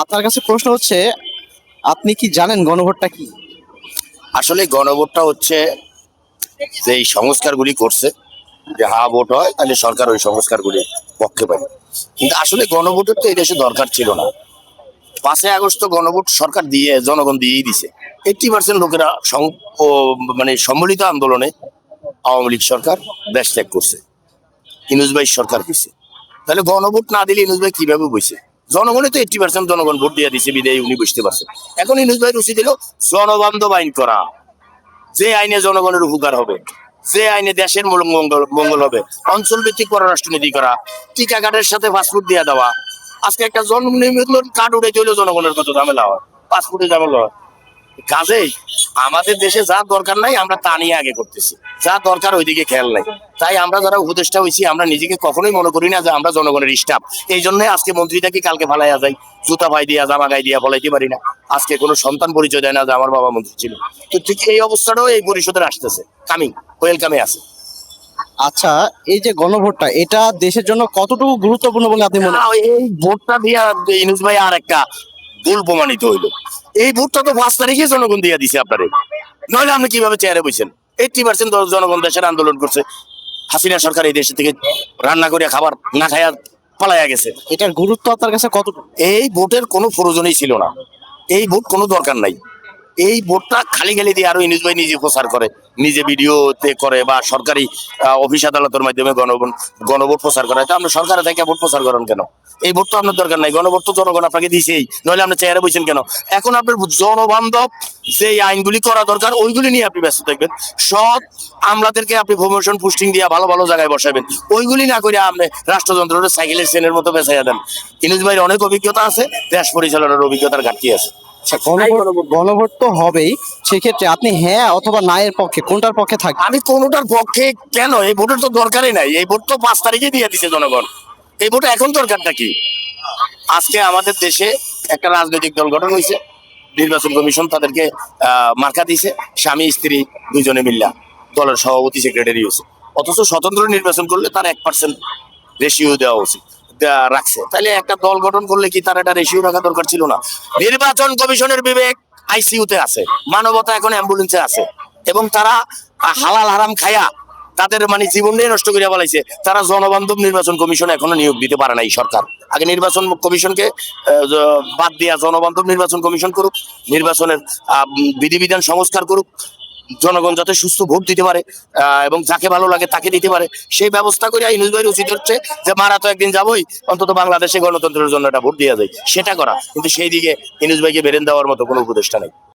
আপনার কাছে প্রশ্ন হচ্ছে, আপনি কি জানেন গণভোটটা কি? আসলে গণভোটটা হচ্ছে যে এই সংস্কারগুলি করছে, যে হা ভোট হয় তাহলে সরকার ওই সংস্কারগুলি পক্ষে পায়। কিন্তু আসলে গণভোটের তো এই দেশে দরকার ছিল না। 5ই আগস্ট তো গণভোট সরকার দিয়ে জনগণ দিয়েই দিছে। 80% লোকেরা মানে সম্মিলিত আন্দোলনে আওয়ামী লীগ সরকার দেশ ত্যাগ করছে, ইনুস ভাই সরকার হয়েছে। তাহলে গণভোট না দিলে ইনুস ভাই কিভাবে বসে? জনগণে তো 80% জনগণ ভোট দিয়ে দিছে, বিদায় উনি বসতে পারছে। এখন ইনুস ভাই রুচি দিল জনবান্ধব আইন করা, যে আইনে জনগণের উপকার হবে, যে আইনে দেশের মঙ্গল মঙ্গল হবে, অঞ্চল ভিত্তিক পররাষ্ট্রনীতি করা, টিকা কার্ডের সাথে পাসপোর্ট দিয়ে দেওয়া। আজকে একটা জন্ম নিবন্ধন কার্ড উঠে চলে জনগণের কত ঝামেলা হয়, পাসপোর্টে ঝামেলা হয়। কাজেই আমাদের দেশে যা দরকার নাই আমরা তা নিয়ে আগে করতেছি, যা দরকার ওইদিকে খেয়াল নাই। তাই আমরা যারা উপদেষ্টা হয়েছি আমরা নিজেকে কখনোই মনে করি না যে আমরা জনগণের স্টাফ। এই জন্য আজকে মন্ত্রীটাকে কালকে ফালাইয়া যাই, জুতা পাই দিয়া জামা গায়ে দিয়া ফলাইতে পারি না। আজকে কোনো সন্তান পরিচয় দেয় না যে আমার বাবা মন্ত্রী ছিল। তো ঠিক এই অবস্থাটাও এই পরিষদের আসতেছে, কামিং ওয়েলকামে আছে। আচ্ছা, এই যে গণভোটটা, এটা দেশের জন্য কতটুকু গুরুত্বপূর্ণ বলে আপনি মনে করেন? এই ভোটটা দিয়া ইনুস ভাই আর একটা ভুল প্রমাণিত হইলো। এই ভোটটা তো 5 তারিখে জনগণ দিয়ে দিছে আপনারে, নইলে আপনি কিভাবে চেয়ারে বসেন? 80% জনগণ দেশের আন্দোলন করছে, হাসিনা সরকার এই দেশে থেকে রান্না করে খাবার না খাইয়া পালাইয়া গেছে। এটার গুরুত্ব আপনার কাছে কতটুকু? এই ভোটের কোনো প্রয়োজনই ছিল না, এই ভোট কোনো দরকার নাই। এই ভোটটা খালি খালি দিয়ে আরো ইনুস ভাই নিজে প্রচার করে, নিজে ভিডিওতে করে বা সরকারি অফিস আদালতের মাধ্যমে গণভোট প্রচার করে। তা আপনি সরকারে থেকে ভোট প্রচার করেন কেন? এই ভোট তো আপনার দরকার নাই, গণভোট তো জনগণ আপনাকে দিছেই, নইলে আপনি চেয়ারে বসেন কেন? এখন আপনার জনবান্ধব যে আইনগুলি করা দরকার ওইগুলি নিয়ে আপনি ব্যস্ত থাকবেন। সৎ আমলাদেরকে আপনি প্রমোশন পোস্টিং দিয়ে ভালো ভালো জায়গায় বসাবেন, ওইগুলি না করে আপনি রাষ্ট্রযন্ত্রটা সাইকেলের চেনের মতো বেচাইয়া দেন। ইনুস ভাইয়ের অনেক অভিজ্ঞতা আছে, দেশ পরিচালনার অভিজ্ঞতার ঘাটতি আছে। আচ্ছা, গণভোট তো হবেই, সেক্ষেত্রে আপনি হ্যাঁ অথবা না এর পক্ষে কোনটার পক্ষে থাকবেন? আমি কোনোটার পক্ষে কেন? এই ভোটের তো দরকারই নাই, এই ভোট তো 5 তারিখে দিয়ে দিছে জনগণ। এই ভোটে এখন দরকারটা কি? আজকে আমাদের দেশে একটা রাজনৈতিক দল গঠন হয়েছে, নির্বাচন কমিশন তাদেরকে মার্কা দিয়েছে, স্বামী স্ত্রী দুজনে মিল্লা দলের সভাপতি সেক্রেটারি হয়েছে। অথচ স্বতন্ত্র নির্বাচন করলে তার 1% রেশিও দেওয়া উচিত, রাখছে। তাহলে একটা দল গঠন করলে কি তার একটা রেশিও রাখা দরকার ছিল না? নির্বাচন কমিশনের বিবেক আইসিইউতে আছে, মানবতা এখন অ্যাম্বুলেন্সে আছে, এবং তারা হালাল হারাম খায়া তাদের মানে জীবন নিয়ে নষ্ট করে বলাইছে। তারা জনবান্ধব নির্বাচন কমিশন এখনো নিয়োগ দিতে পারে নাই সরকার। আগে নির্বাচন কমিশনকে বাদ দিয়া জনবান্ধব নির্বাচন কমিশন করুক, নির্বাচনের বিধিবিধান সংস্কার করুক, জনগণ যাতে সুস্থ ভোট দিতে পারে এবং যাকে ভালো লাগে তাকে দিতে পারে, সেই ব্যবস্থা করে ইউনুস ভাইয়ের উচিত হচ্ছে যে মারা তো একদিন যাবোই, অন্তত বাংলাদেশে গণতন্ত্রের জন্য একটা ভোট দেওয়া যায় সেটা করা। কিন্তু সেই দিকে ইউনুস ভাইকে বেরেন দেওয়ার মতো কোনো উপদেষ্টা নেই।